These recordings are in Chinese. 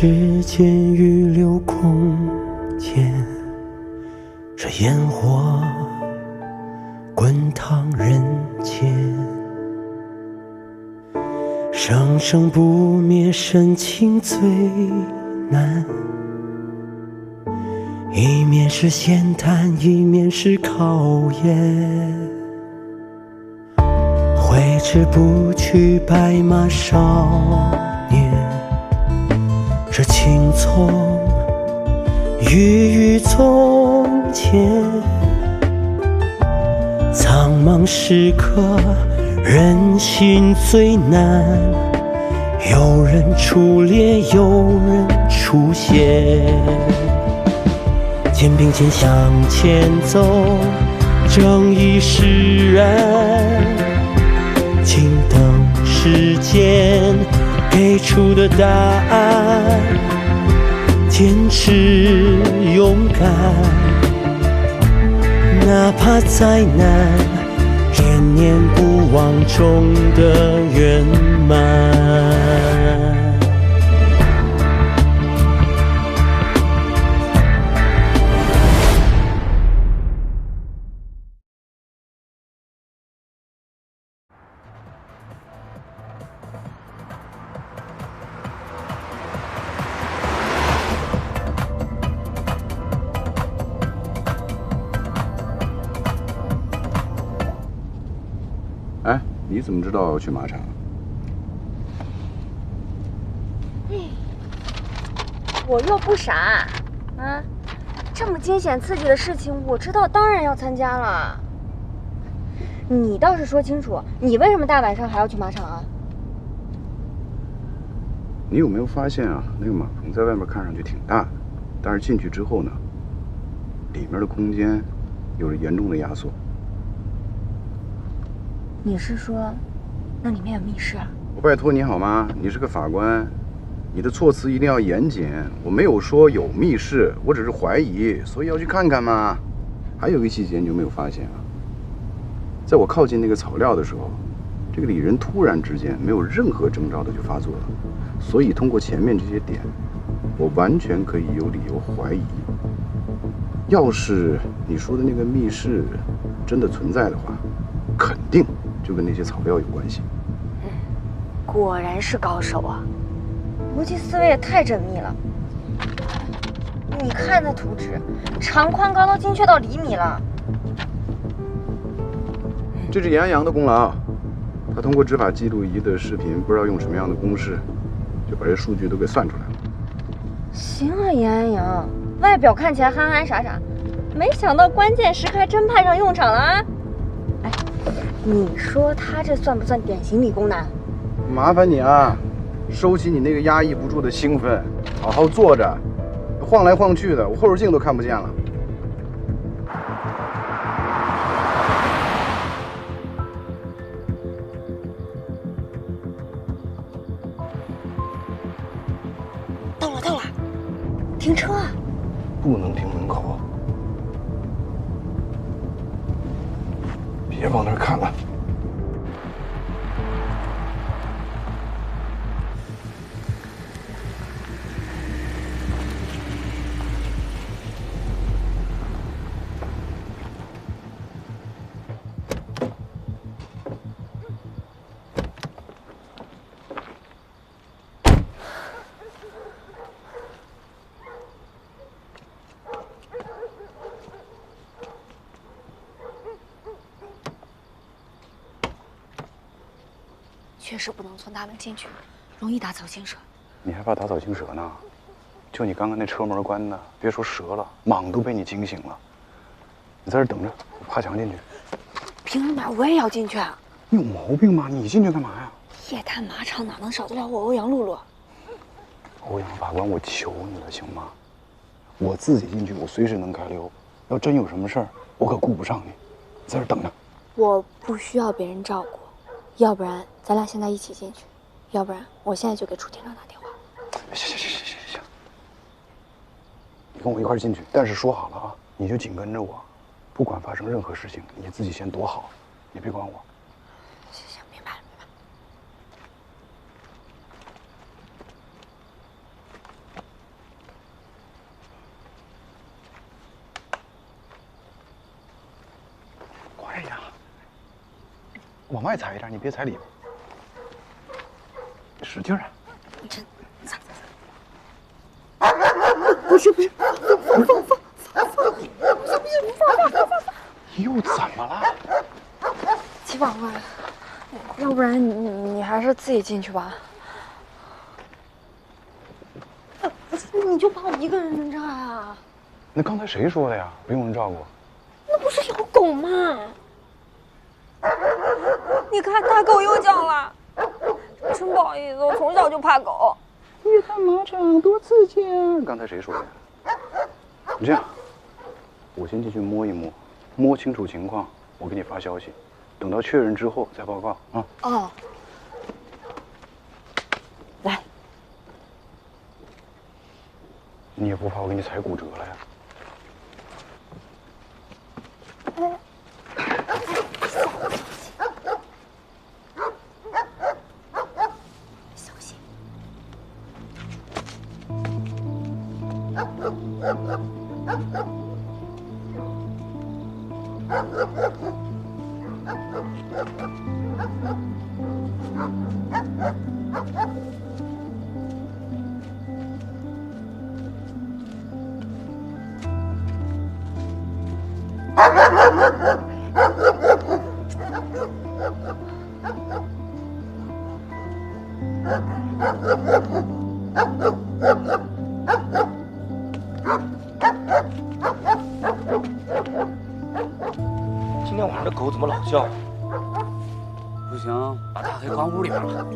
时间预留空间，这烟火滚烫人间，生生不灭，深情最难。一面是闲谈，一面是考验。挥之不去，白马少年，这青葱郁郁从前。苍茫时刻，人心最难。有人出列，有人出现。肩并肩向前走，正义使然。静等时间给出的答案，坚持勇敢，哪怕再难，念念不忘中的圆满。哎，你怎么知道要去马场？我又不傻，啊，这么惊险刺激的事情，我知道当然要参加了。你倒是说清楚，你为什么大晚上还要去马场啊？你有没有发现啊，那个马棚在外面看上去挺大的，但是进去之后呢，里面的空间有着严重的压缩。你是说，那里面有密室啊？我拜托你好吗？你是个法官，你的措辞一定要严谨。我没有说有密室，我只是怀疑，所以要去看看嘛。还有一个细节你有没有发现啊？在我靠近那个草料的时候，这个李仁突然之间没有任何征兆的就发作了，所以通过前面这些点，我完全可以有理由怀疑，要是你说的那个密室真的存在的话，肯定就跟那些草料有关系。果然是高手啊，逻辑思维也太缜密了。你看那图纸，长宽高都精确到厘米了。这是严阳的功劳，他通过执法记录仪的视频，不知道用什么样的公式，就把这数据都给算出来了。行啊，严安阳，外表看起来憨憨傻傻，没想到关键时刻还真派上用场了啊！哎，你说他这算不算典型理工男？麻烦你啊，收起你那个压抑不住的兴奋，好好坐着，晃来晃去的，我后视镜都看不见了。到了，停车啊！不能停门口，别往那儿看了。确实不能从大门进去，容易打草惊蛇。你还怕打草惊蛇呢？就你刚刚那车门关的，别说蛇了，蟒都被你惊醒了。你在这等着，我爬墙进去。凭什么我也要进去啊？你有毛病吗？你进去干嘛呀？夜探马场哪能少得了我欧阳露露？欧阳法官，我求你了，行吗？我自己进去，我随时能开溜。要真有什么事儿，我可顾不上你。在这等着。我不需要别人照顾，要不然咱俩现在一起进去，要不然我现在就给楚天亮打电话。行，你跟我一块儿进去，但是说好了啊，你就紧跟着我，不管发生任何事情，你自己先躲好，你别管我。行，明白了。往外踩一点，你别踩里边。使劲啊！你这咋？不是，放！又怎么了？齐法官，要不然你还是自己进去吧。你就怕我一个人能这啊？那刚才谁说的呀？不用人照顾。那不是有狗吗？你看大狗又叫了，真不好意思，我从小就怕狗。越探马场多刺激啊！刚才谁说的呀？你这样，我先进去摸一摸，摸清楚情况，我给你发消息，等到确认之后再报告啊。哦。来。你也不怕我给你踩骨折了呀？小心！今天晚上这狗怎么老叫？不行，把大黑关屋里边了。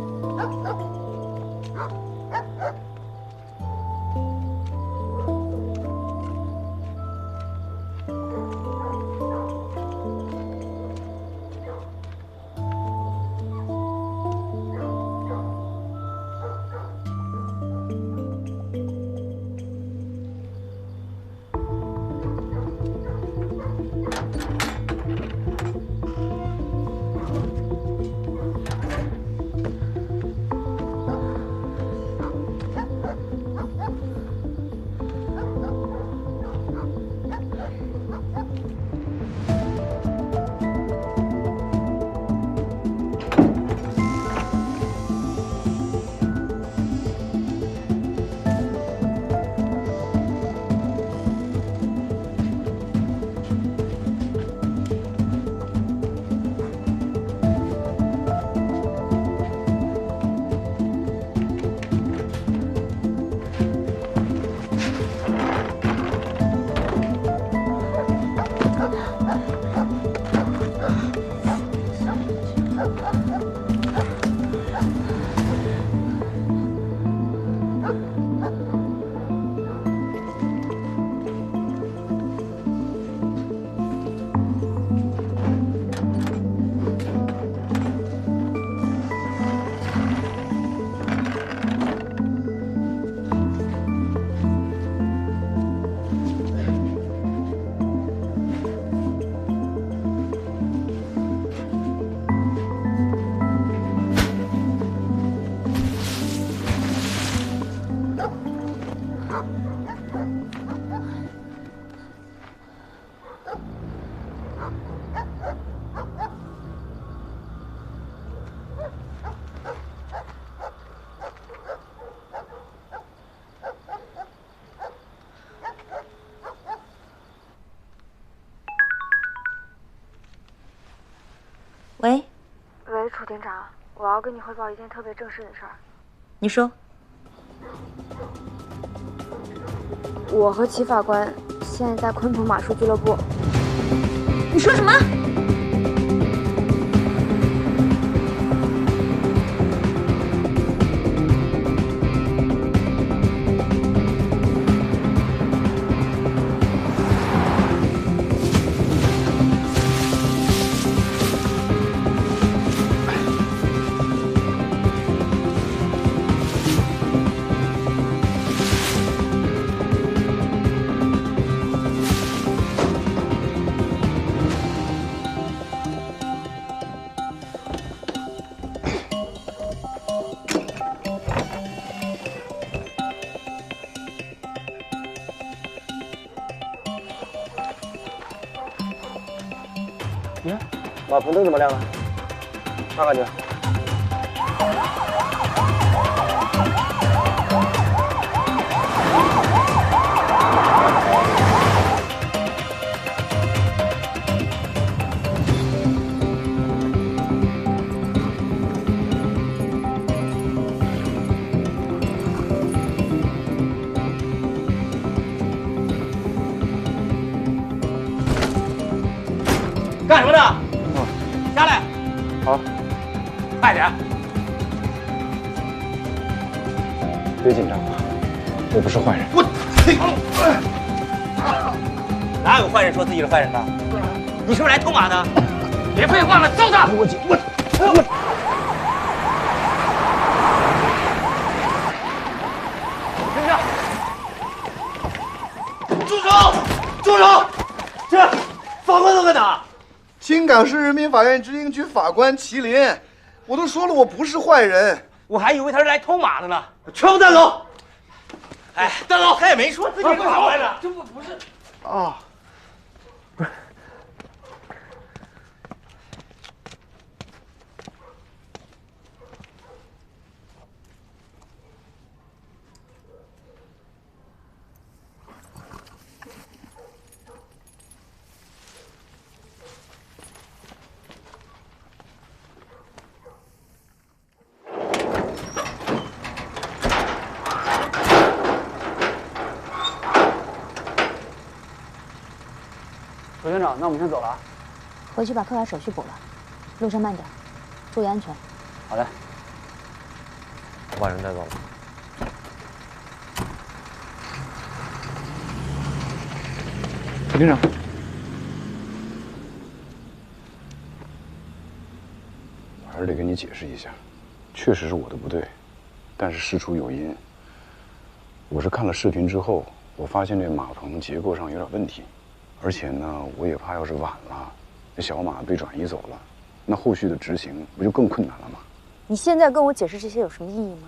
喂，楚厅长，我要跟你汇报一件特别正式的事儿。你说。我和齐法官现在在鲲鹏马术俱乐部。你说什么？马棚灯怎么亮了？看看去。干什么呢？下来。好，快点。别紧张，我不是坏人。哪有坏人说自己是坏人的？你是不是来偷马的？别废话了，揍他！我。住手！住手！这法官都在哪？青冈市人民法院知行局法官麒麟，我都说了我不是坏人，我还以为他是来偷马的呢。全部带走！哎，带走！他也没说自己是法官呢。这不是啊。周院长，那我们先走了啊。回去把课外手续补了，路上慢点，注意安全。好嘞。我把人带走了。副厅长，我还是得跟你解释一下，确实是我的不对，但是事出有因。我是看了视频之后，我发现这马棚结构上有点问题。而且呢，我也怕要是晚了，那小马被转移走了，那后续的执行不就更困难了吗？你现在跟我解释这些有什么意义吗？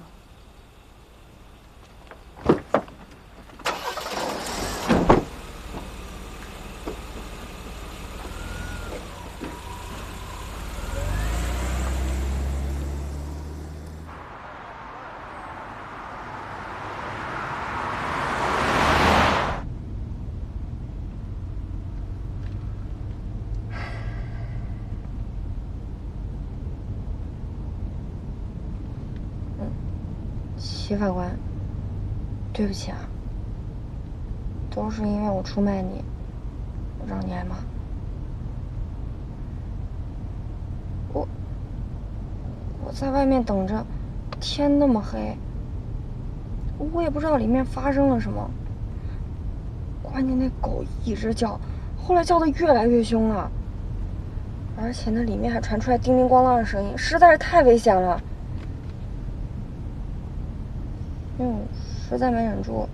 齐法官，对不起啊，都是因为我出卖你，让你挨骂。我在外面等着，天那么黑，我也不知道里面发生了什么。关键那狗一直叫，后来叫得越来越凶了，而且那里面还传出来叮叮咣啷的声音，实在是太危险了。因为我实在没忍住，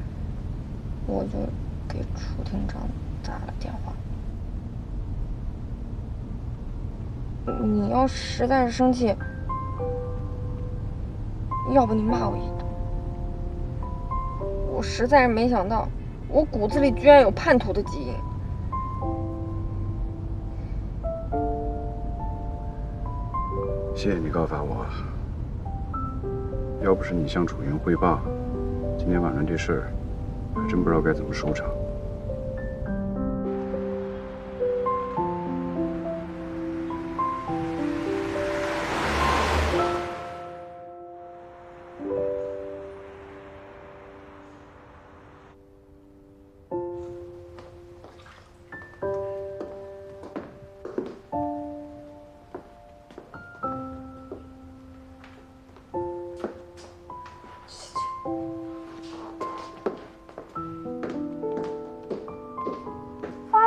我就给楚厅长打了电话。你要实在是生气，要不你骂我一顿。我实在是没想到，我骨子里居然有叛徒的基因。谢谢你告发我。要不是你向楚云汇报，今天晚上这事儿，还真不知道该怎么收场。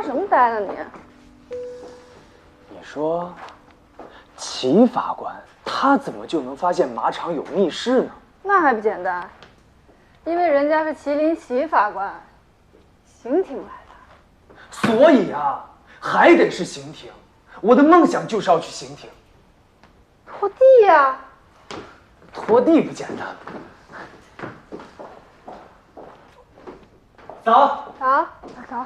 什么呆了你？你说，齐法官他怎么就能发现马场有密室呢？那还不简单，因为人家是麒麟齐法官，刑庭来的。所以啊，还得是刑庭。我的梦想就是要去刑庭。拖地呀！拖地不简单。走。走，走。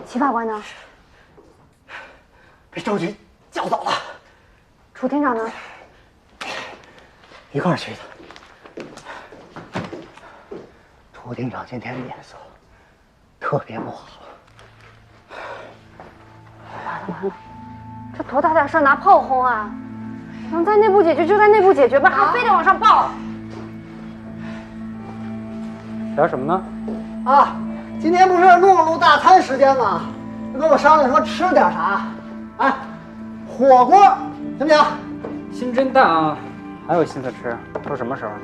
齐法官呢？被周局叫走了。楚厅长呢？一块儿去的。楚厅长今天脸色特别不好。完了，这多大点事儿拿炮轰啊！能在内部解决就在内部解决吧，还非得往上报。聊什么呢？啊，今天不是露大餐时间吗？就跟我商量说吃点啥？哎，火锅行不行？心真淡啊！还有心思吃？都什么时候了？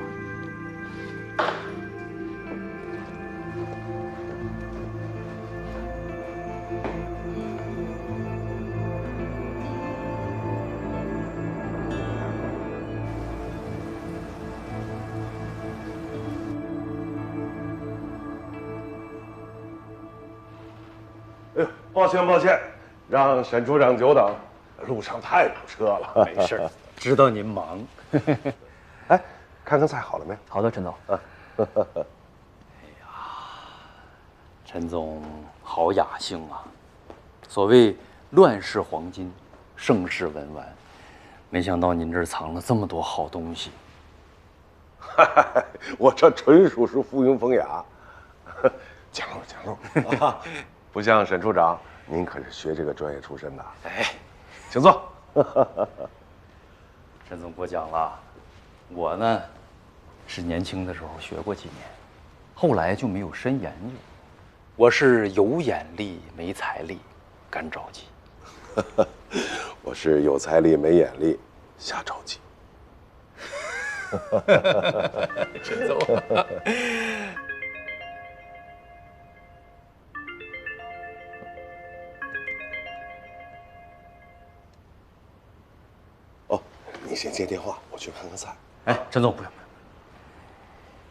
哎呦，抱歉，让沈处长久等，路上太堵车了。没事，知道您忙。哎，看看菜好了没？好的，陈总。陈总好雅兴啊！所谓乱世黄金，盛世文玩，没想到您这儿藏了这么多好东西。我这纯属是附庸风雅，讲路啊！不像沈处长，您可是学这个专业出身的。哎，请坐。陈总过奖了。我呢，是年轻的时候学过几年，后来就没有深研究。我是有眼力没财力，干着急。我是有财力没眼力，瞎着急。陈总。哦，你先接电话，我去看看菜。哎，陈总不用，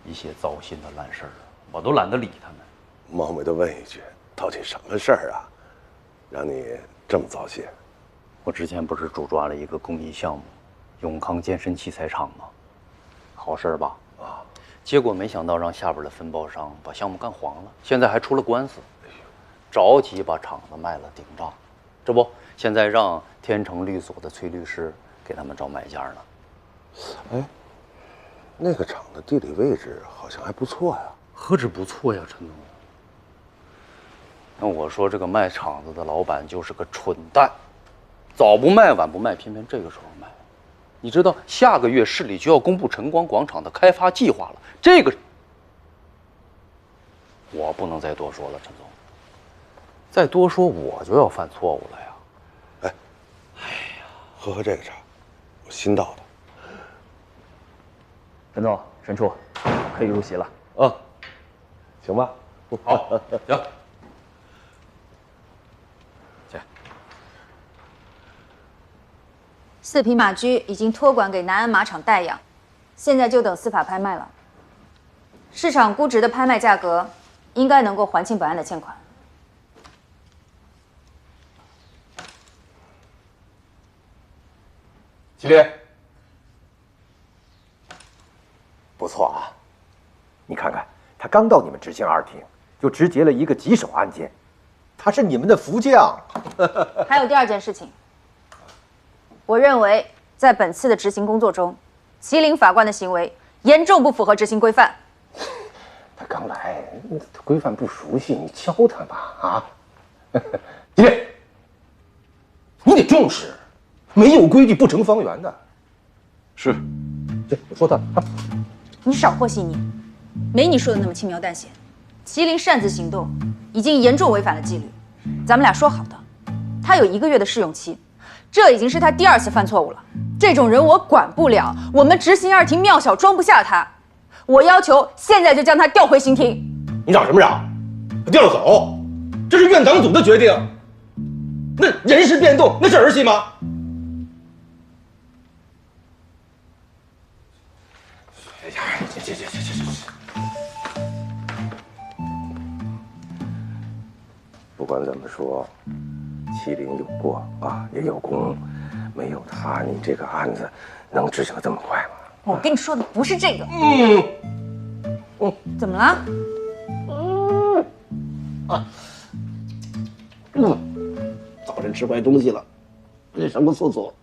一些糟心的烂事儿，我都懒得理他们。冒昧的问一句，到底什么事儿啊，让你这么糟心？我之前不是主抓了一个公益项目，永康健身器材厂吗？好事儿吧？啊，结果没想到让下边的分包商把项目干黄了，现在还出了官司，着急把厂子卖了顶账。这不，现在让天成律所的崔律师给他们找买家呢。哎，那个厂的地理位置好像还不错呀。何止不错呀，陈总。那我说这个卖厂子的老板就是个蠢蛋，早不卖晚不卖，偏偏这个时候卖。你知道下个月市里就要公布晨光广场的开发计划了，这个我不能再多说了，陈总。再多说我就要犯错误了呀。哎呀，喝这个茶，我新倒的。陈总，沈处可以入席了。啊，行吧。好，行。4匹马驹已经托管给南安马场代养，现在就等司法拍卖了。市场估值的拍卖价格应该能够还清本案的欠款。祁连，不错啊，你看看，他刚到你们执行二庭，就直结了一个棘手案件，他是你们的福将。还有第二件事情，我认为在本次的执行工作中，麒麟法官的行为严重不符合执行规范。他刚来，规范不熟悉，你教他吧啊！祁连，你得重视，没有规矩不成方圆的。是，对，我说他啊。你少和稀泥，没你说的那么轻描淡写。麒麟擅自行动，已经严重违反了纪律。咱们俩说好的，他有1个月的试用期，这已经是他第2次犯错误了。这种人我管不了，我们执行二庭庙小装不下他。我要求现在就将他调回刑庭。你嚷什么嚷？调走？这是院党组的决定。那人事变动，那是儿戏吗？哎呀，这。不管怎么说，麒麟有过啊，也有功，没有他，你这个案子能执行得这么快吗？我跟你说的不是这个。怎么了？早晨吃坏东西了，这上个厕所。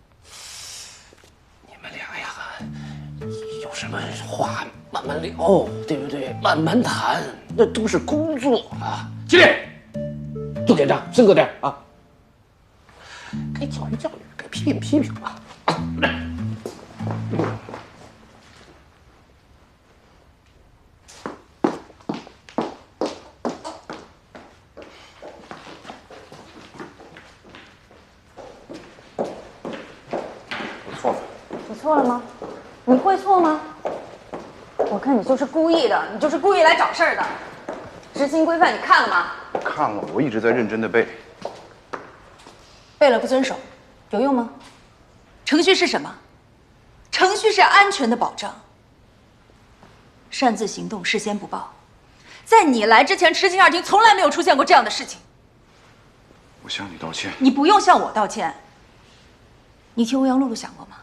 你们俩呀，有什么话慢慢聊，对不对？慢慢谈，那都是工作啊。起立，做检查，深刻点啊。该教育教育，该批评批评啊。我错了吗？你会错吗？我看你就是故意的，你就是故意来找事儿的。执行规范你看了吗？看了，我一直在认真的背。背了不遵守，有用吗？程序是什么？程序是安全的保障。擅自行动，事先不报。在你来之前，执行2厅从来没有出现过这样的事情。我向你道歉。你不用向我道歉。你替欧阳露露想过吗？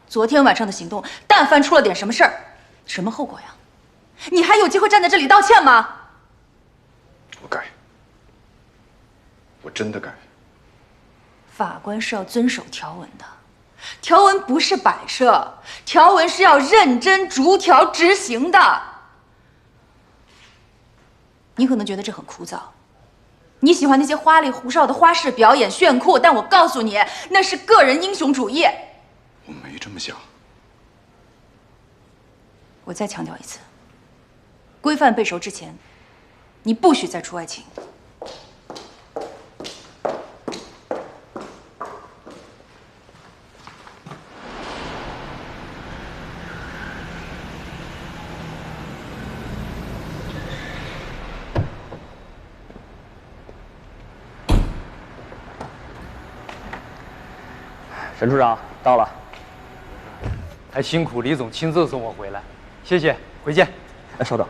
昨天晚上的行动，但凡出了点什么事儿，什么后果呀？你还有机会站在这里道歉吗？我改，我真的改。法官是要遵守条文的，条文不是摆设，条文是要认真逐条执行的。你可能觉得这很枯燥，你喜欢那些花里胡哨的花式表演炫酷，但我告诉你，那是个人英雄主义。我没这么想。我再强调一次，规范背熟之前，你不许再出外勤。沈处长到了，还辛苦李总亲自送我回来，谢谢，回见。哎，稍等。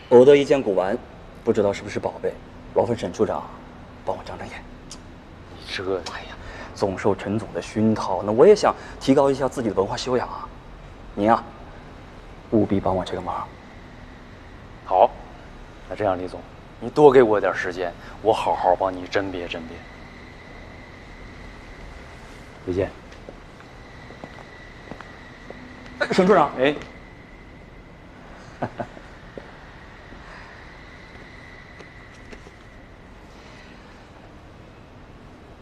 偶得一见古玩，不知道是不是宝贝，劳烦沈处长帮我长长眼。这，哎呀，总受陈总的熏陶，那我也想提高一下自己的文化修养啊。您啊，务必帮我这个忙。好，那这样，李总，你多给我点时间，我好好帮你甄别甄别。回见。沈处长，哎。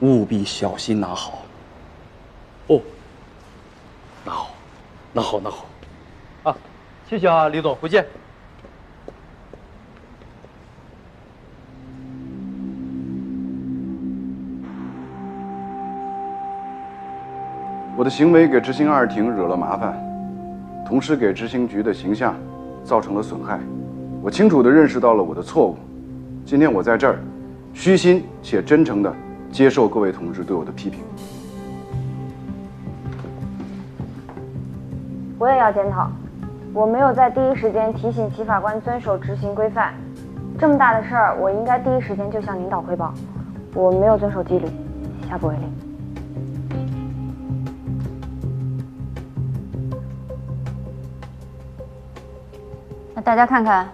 务必小心拿好。哦，那好，那好，那好。啊，谢谢啊，李总，回见。我的行为给执行2庭惹了麻烦，同时给执行局的形象造成了损害。我清楚地认识到了我的错误。今天我在这儿，虚心且真诚地接受各位同志对我的批评。我也要检讨，我没有在第一时间提醒齐法官遵守执行规范。这么大的事儿，我应该第一时间就向领导汇报。我没有遵守纪律，下不为例。那大家看看，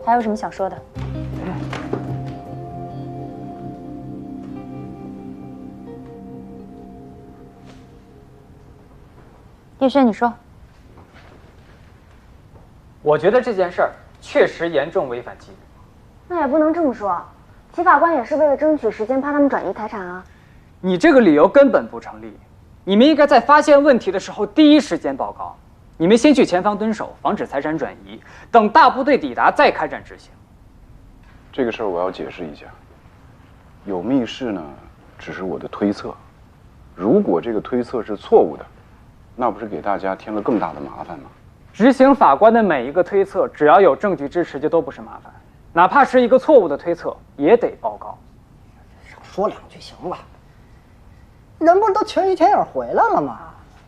还有什么想说的？叶轩，你说。我觉得这件事儿确实严重违反纪律。那也不能这么说，齐法官也是为了争取时间，怕他们转移财产啊。你这个理由根本不成立。你们应该在发现问题的时候第一时间报告。你们先去前方蹲守，防止财产转移，等大部队抵达再开展执行。这个事儿我要解释一下，有密室呢，只是我的推测。如果这个推测是错误的，那不是给大家添了更大的麻烦吗？执行法官的每一个推测，只要有证据支持，就都不是麻烦，哪怕是一个错误的推测，也得报告。少说2句行了。人不是都前1天也回来了吗？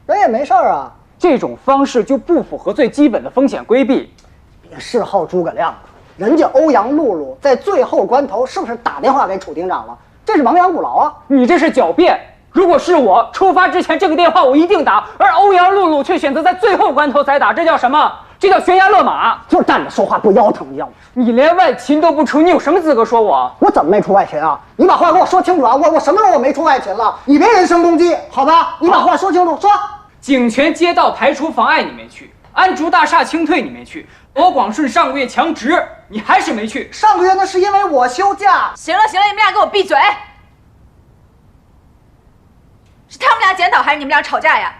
人也没事儿啊。这种方式就不符合最基本的风险规避。别事后诸葛亮了，人家欧阳露露在最后关头是不是打电话给楚厅长了？这是亡羊补牢啊！你这是狡辩。如果是我出发之前这个电话我一定打，而欧阳露露却选择在最后关头才打，这叫什么？这叫悬崖勒马。就是站着说话不腰疼，要你连外勤都不出，你有什么资格说我？我怎么没出外勤啊？你把话给我说清楚啊！我什么时候我没出外勤了？你别人身攻击，好吧？你把话说清楚，说。景泉街道排除妨碍你没去，安竹大厦清退你没去，罗广顺上个月强职你还是没去。上个月那是因为我休假。行了，你们俩给我闭嘴！是他们俩检讨还是你们俩吵架呀？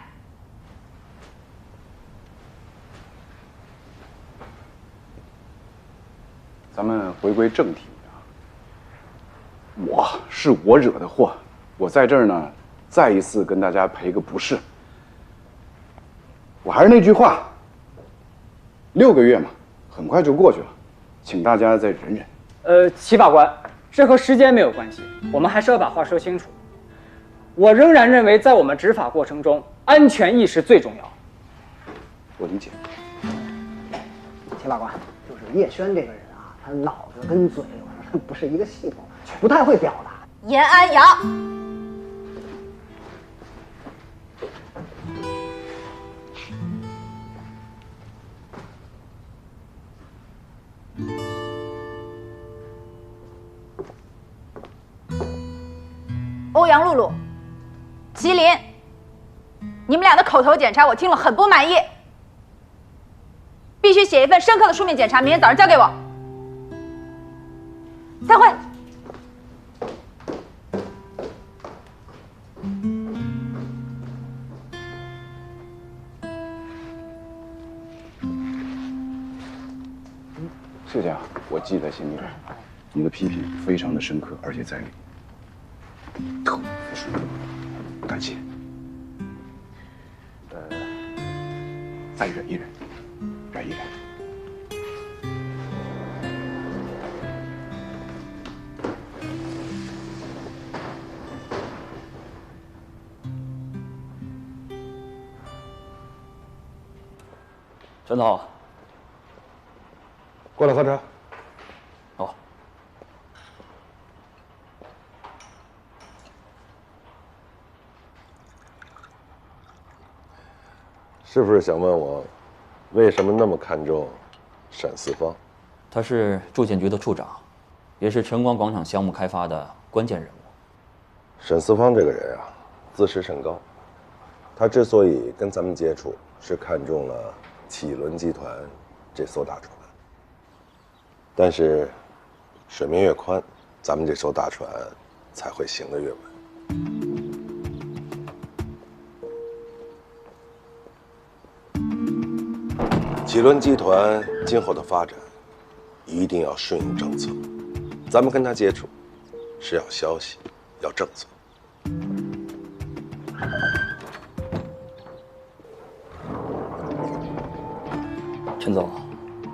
咱们回归正题啊，是我惹的祸，我在这儿呢，再一次跟大家赔个不是。我还是那句话，6个月嘛，很快就过去了，请大家再忍忍。齐法官，这和时间没有关系，我们还是要把话说清楚。我仍然认为，在我们执法过程中，安全意识最重要。我理解。齐法官，就是叶轩这个人啊，他脑子跟嘴不是一个系统，不太会表达。严安阳，欧阳露露，麒麟，你们俩的口头检查我听了很不满意，必须写一份深刻的书面检查，明天早上交给我。散会。谢谢啊，我记在心里了。你的批评非常的深刻，而且在理，特服输，感谢。再忍一忍，忍一忍。陈总，过来喝茶。好。是不是想问我，为什么那么看重沈四方？他是住建局的处长，也是晨光广场项目开发的关键人物。沈四方这个人啊，自视甚高。他之所以跟咱们接触，是看中了启伦集团这艘大船。但是，水面越宽，咱们这艘大船才会行得越稳。启伦集团今后的发展，一定要顺应政策。咱们跟他接触，是要消息，要政策。陈总，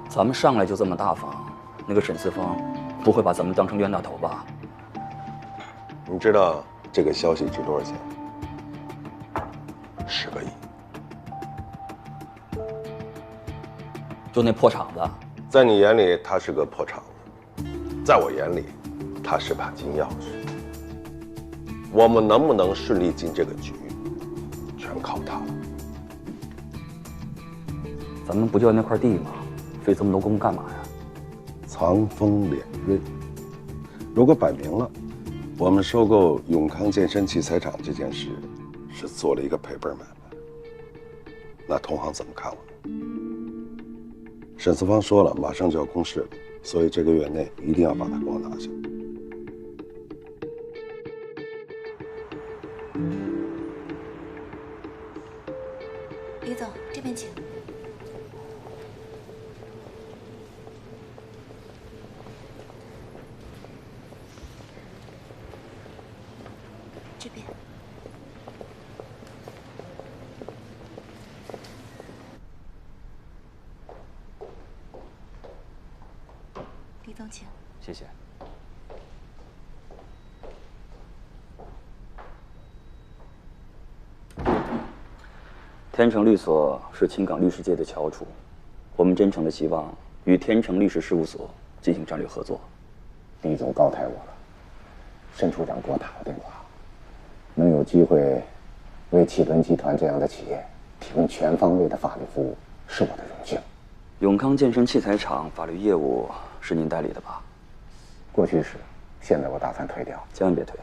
咱们上来就这么大方，那个沈四方不会把咱们当成冤大头吧？你知道这个消息值多少钱？10个亿。就那破厂子，在你眼里它是个破厂子，在我眼里，它是把金钥匙。我们能不能顺利进这个局，全靠它了。咱们不就要那块地吗？费这么多功夫干嘛呀？藏锋敛锐。如果摆明了，我们收购永康健身器材厂这件事是做了一个赔本买卖，那同行怎么看我们？沈四方说了，马上就要公示了，所以这个月内一定要把它给我拿下。李总，这边请。这边。李总，请。谢谢。天成律所是青港律师界的翘楚，我们真诚的希望与天成律师事务所进行战略合作。李总高抬我了，申处长给我打过电话，能有机会为启伦集团这样的企业提供全方位的法律服务，是我的荣幸。永康健身器材厂法律业务是您代理的吧？过去是，现在我打算退掉。千万别退，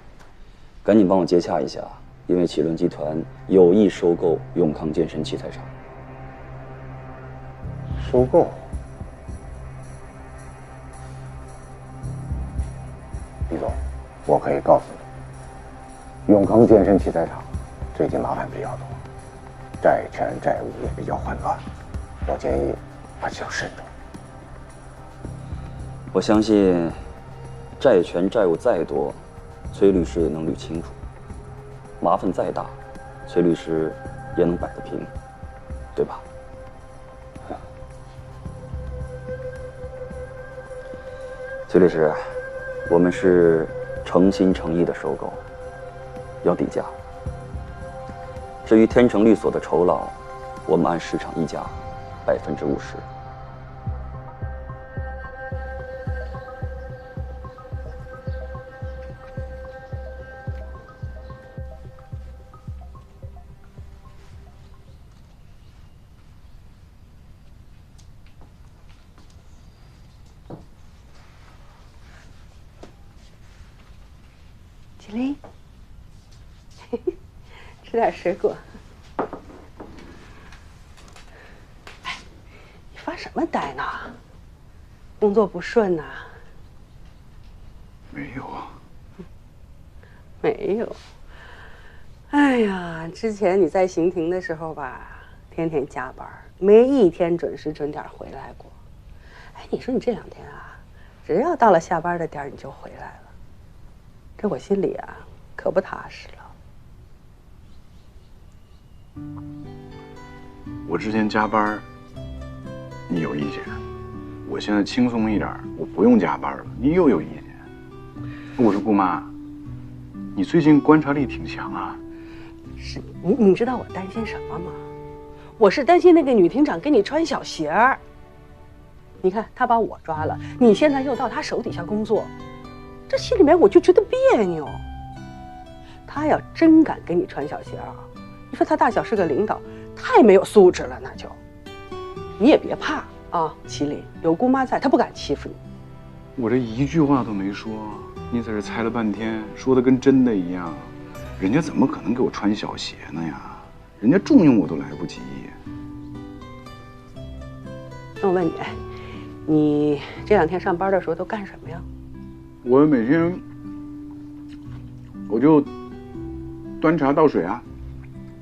赶紧帮我接洽一下，因为启伦集团有意收购永康健身器材厂。收购？李总，我可以告诉你，永康健身器材厂最近麻烦比较多，债权债务也比较混乱，我建议还是要慎重。我相信，债权债务再多，崔律师也能捋清楚；麻烦再大，崔律师也能摆得平，对吧？崔律师，我们是诚心诚意的收购，要底价。至于天成律所的酬劳，我们按市场溢价50%。启林，吃点水果。哎，你发什么呆呢？工作不顺呐？没有啊。没有。哎呀，之前你在刑庭的时候吧，天天加班，没一天准时准点回来过。哎，你说你这2天啊，只要到了下班的点儿，你就回来了。这我心里啊，可不踏实了。我之前加班，你有意见；我现在轻松一点，我不用加班了，你又有意见。我说姑妈，你最近观察力挺强啊。是你知道我担心什么吗？我是担心那个女厅长给你穿小鞋儿。你看她把我抓了，你现在又到她手底下工作。这心里面我就觉得别扭。他要真敢给你穿小鞋啊，你说他大小是个领导，太没有素质了，那就。你也别怕啊，麒麟有姑妈在，他不敢欺负你。我这一句话都没说，你在这猜了半天，说的跟真的一样。人家怎么可能给我穿小鞋呢呀？人家重用我都来不及。那我问你，你这2天上班的时候都干什么呀？我每天我就端茶倒水啊，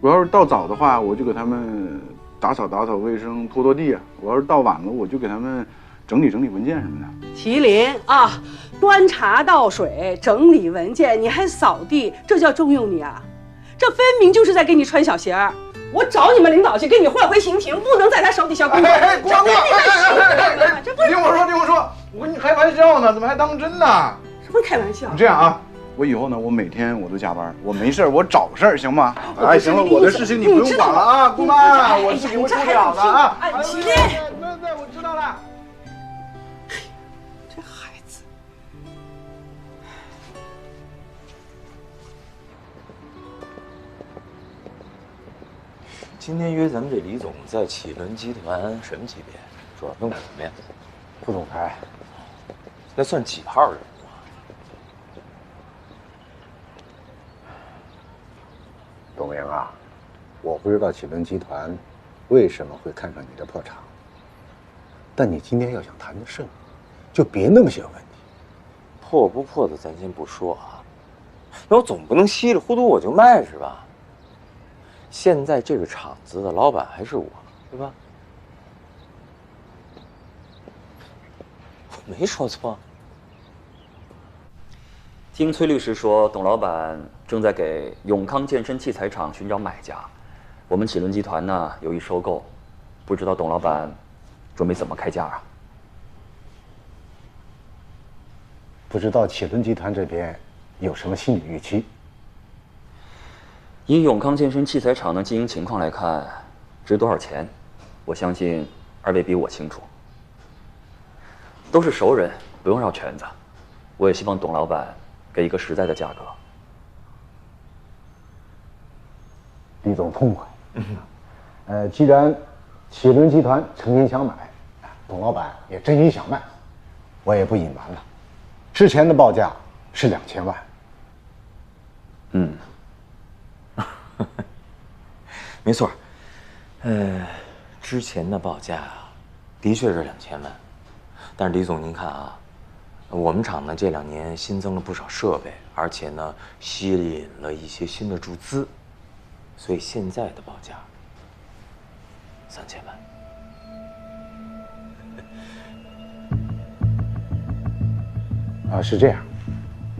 我要是倒早的话，我就给他们打扫卫生、拖地啊；我要是倒晚了，我就给他们整理文件什么的。麒麟啊，端茶倒水、整理文件，你还扫地，这叫重用你啊？这分明就是在给你穿小鞋儿。我找你们领导去，给你换回刑庭，不能在他手底下工作。姑妈，听我说，我跟你开玩笑呢，怎么还当真呢？什么开玩笑？你这样啊，我以后呢，我每天我都加班，我没事我找事儿，行吗？哎，行了，我的事情你不用管了啊，姑妈，我事情会处理好的啊。麒麟，对，我知道了。这孩子。今天约咱们这李总在启伦集团什么级别？主要弄什么呀？副总裁。那算几号人物啊？董明啊，我不知道启伦集团为什么会看上你的破厂，但你今天要想谈得顺，就别那么些问题。破不破的咱先不说啊，那我总不能稀里糊涂我就卖是吧？现在这个厂子的老板还是我，对吧？我没说错。听崔律师说，董老板正在给永康健身器材厂寻找买家，我们启伦集团呢有意收购，不知道董老板准备怎么开价啊？不知道启伦集团这边有什么心理预期？以永康健身器材厂的经营情况来看，值多少钱，我相信2位比我清楚。都是熟人，不用绕圈子。我也希望董老板给一个实在的价格。李总痛快。既然启伦集团诚心想买，董老板也真心想卖，我也不隐瞒了，之前的报价是2000万。没错。之前的报价的确是2000万，但是李总您看啊，我们厂呢这2年新增了不少设备，而且呢吸引了一些新的注资，所以现在的报价3000万。是这样，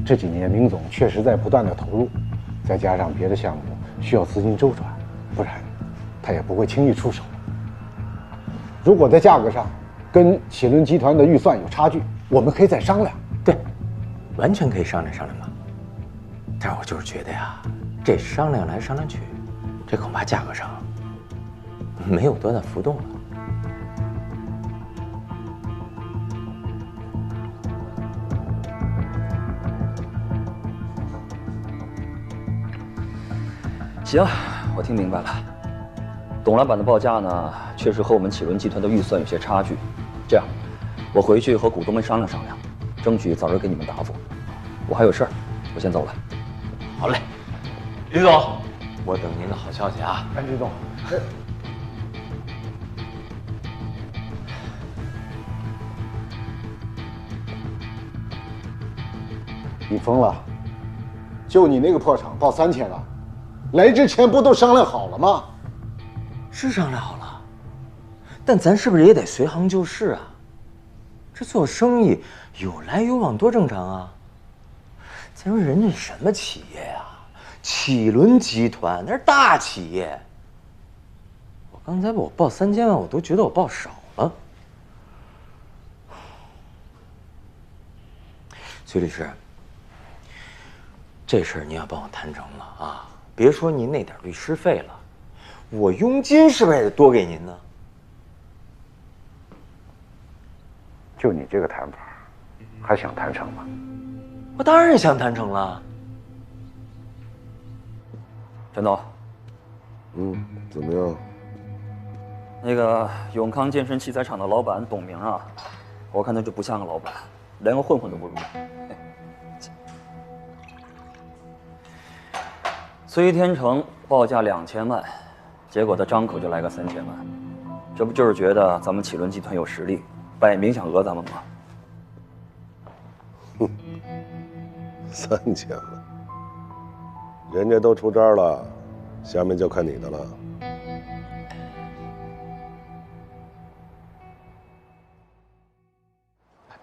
这几年明总确实在不断的投入，再加上别的项目需要资金周转，不然他也不会轻易出手。如果在价格上跟启伦集团的预算有差距，我们可以再商量。对，完全可以商量商量嘛。但是我就是觉得呀，这商量来商量去，这恐怕价格上没有多大浮动了。行，我听明白了。董老板的报价呢，确实和我们启伦集团的预算有些差距。这样，我回去和股东们商量商量，争取早日给你们答复。我还有事儿，我先走了。好嘞，李总，我等您的好消息啊。李总，你疯了？就你那个破厂报3000万，来之前不都商量好了吗？是商量好了，但咱是不是也得随行就市啊？这做生意有来有往多正常啊！再说人家什么企业呀？启伦集团那是大企业。我刚才我报3000万，我都觉得我报少了。崔律师，这事儿您要帮我谈成了啊！别说您那点律师费了，我佣金是不是也得多给您呢？就你这个谈法，还想谈成吗？我当然想谈成了。陈总，怎么样？那个永康健身器材厂的老板董明啊，我看他就不像个老板，连个混混都不如。崔天成报价2000万，结果他张口就来个3000万，这不就是觉得咱们启伦集团有实力，摆明想讹咱们吗？ 3000万，人家都出招了，下面就看你的了。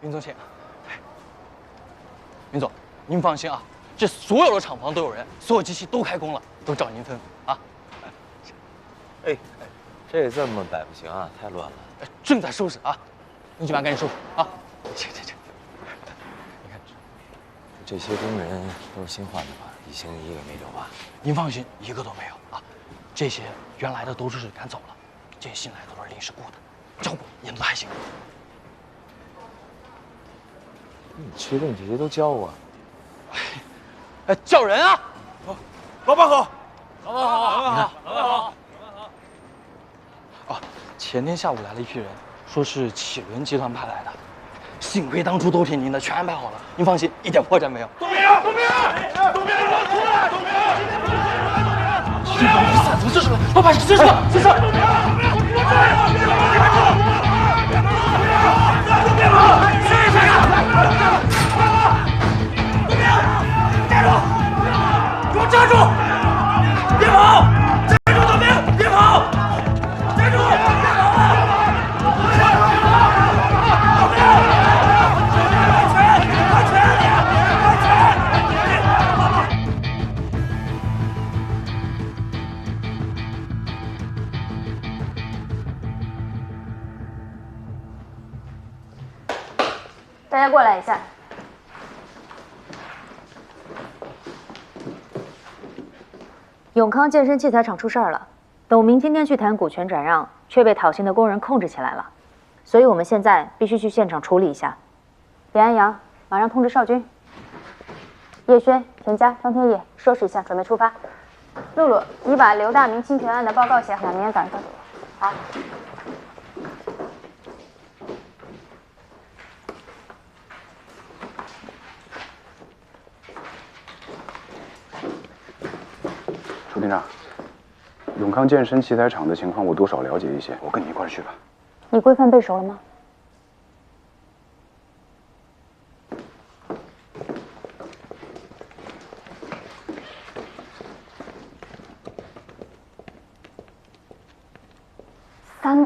林总，请。林总，您放心啊，这所有的厂房都有人，所有机器都开工了，都照您吩咐啊。哎，这么摆不行啊，太乱了。正在收拾啊，您去吧，赶紧收拾啊。这。 这些工人都是新换的吧？一星期一个没留吧？您放心，一个都没有啊。这些原来的都是赶走了，这些新来的都是临时雇的，交补你们还行。你确定这些都交啊？哎，叫人啊！老板好，老板好，老板好，老板好。哦，前天下午来了一批人，说是启伦集团派来的。 幸亏当初都听您的，全安排好了。您放心，一点破绽没有。董明，你给我出来！董明，这帮人散，怎么这是？老板，这是。别跑！谁？站住！给我站住！别跑！站住，董明，别跑！站住！别跑啊！ 大家过来一下。永康健身器材厂出事儿了，董明今天去谈股权转让，却被讨薪的工人控制起来了，所以我们现在必须去现场处理一下。点安阳，马上通知少军。叶轩、田家、张天野收拾一下，准备出发。露露，你把刘大明侵权案的报告写好，明天早上交给我。好。楚厅长，永康健身器材厂的情况我多少了解一些，我跟你一块儿去吧。你规范背熟了吗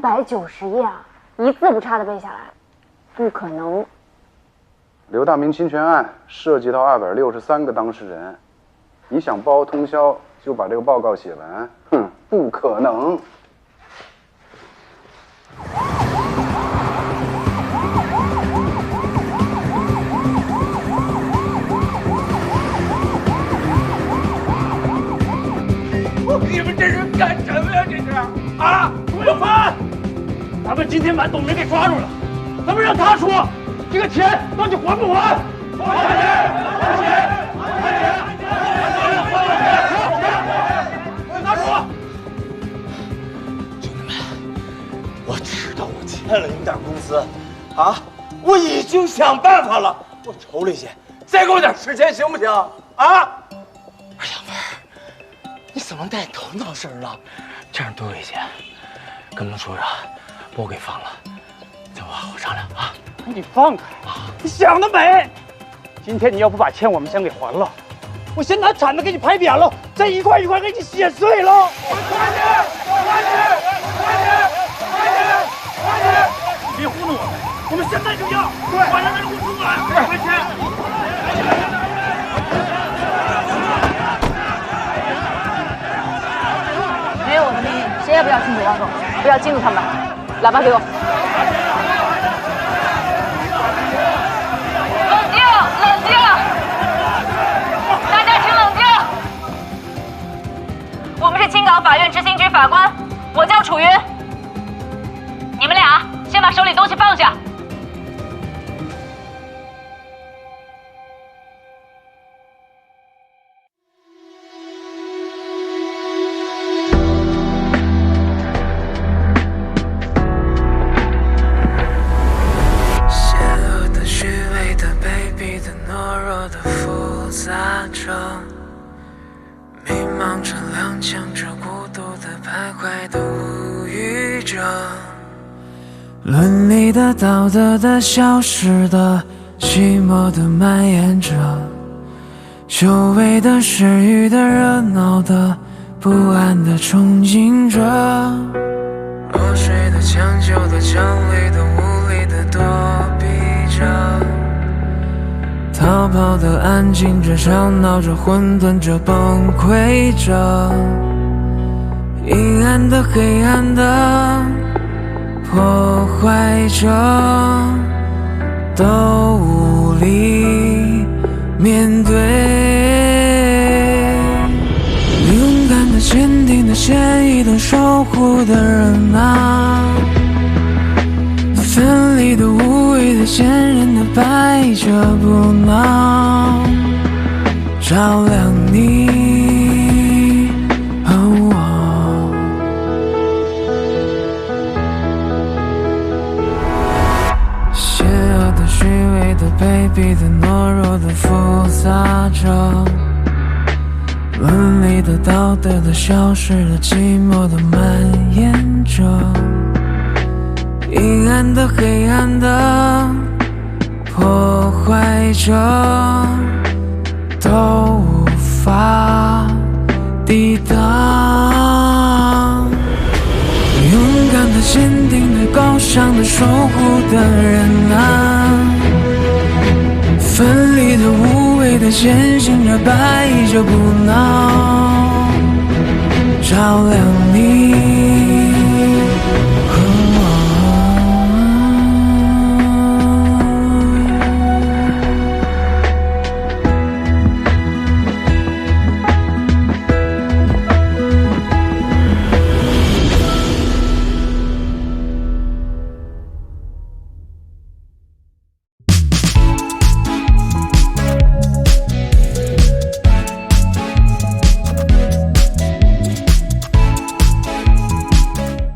？390页啊，一字不差的背下来，不可能。刘大明侵权案涉及到263个当事人，你想包通宵就把这个报告写完？哼，不可能。你们这是干什么呀？这是啊！董有凡，咱们今天把董明给抓住了，咱们让他说，这个钱到底还不还？还钱！还钱！还钱！拿出！兄弟们，我知道我欠了你们点工资，啊，我已经想办法了，我抽了些，再给我点时间行不行？啊！杨文，你怎么带头闹事了？这样多危险！跟他们说着，把我给放了，咱们好好商量啊！你放开！你想得美！今天你要不把欠我们钱给还了，我先拿铲子给你拍扁了，再一块一块给你写碎了！还钱！还钱！还钱！还钱！还钱！你别糊弄我们，我们现在就要！对，马上给我出来！还钱！没有我的命令，谁也不要轻举妄动，不要激怒他们。喇叭给我。冷静，冷静，大家请冷静。我们是青岛法院执行局法官，我叫楚云。你们俩先把手里东西放下。迷茫着，踉跄着，孤独的徘徊的无语着，伦理的、道德的、消失的，寂寞的蔓延着，久违的、失语的、热闹的、不安的憧憬着，落水的、抢救的、奖励的、无力的躲避着，逃跑的，安静着，吵闹着，混沌着，崩溃着，阴暗的，黑暗的，破坏着，都无力面对。勇敢的、坚定的、坚毅的、守护的人啊，分离的、无谓的、坚韧的，摆着不闹，照亮你和我。邪恶的、虚伪的、卑鄙的、懦弱的，复杂着，伦理的、道德的、消失的、寂寞的，蔓延着，阴暗的、黑暗的，破坏着，都无法抵挡。勇敢的、坚定的、高尚的、守护的人啊，分离的、无谓的、坚信着、摆着不闹，照亮你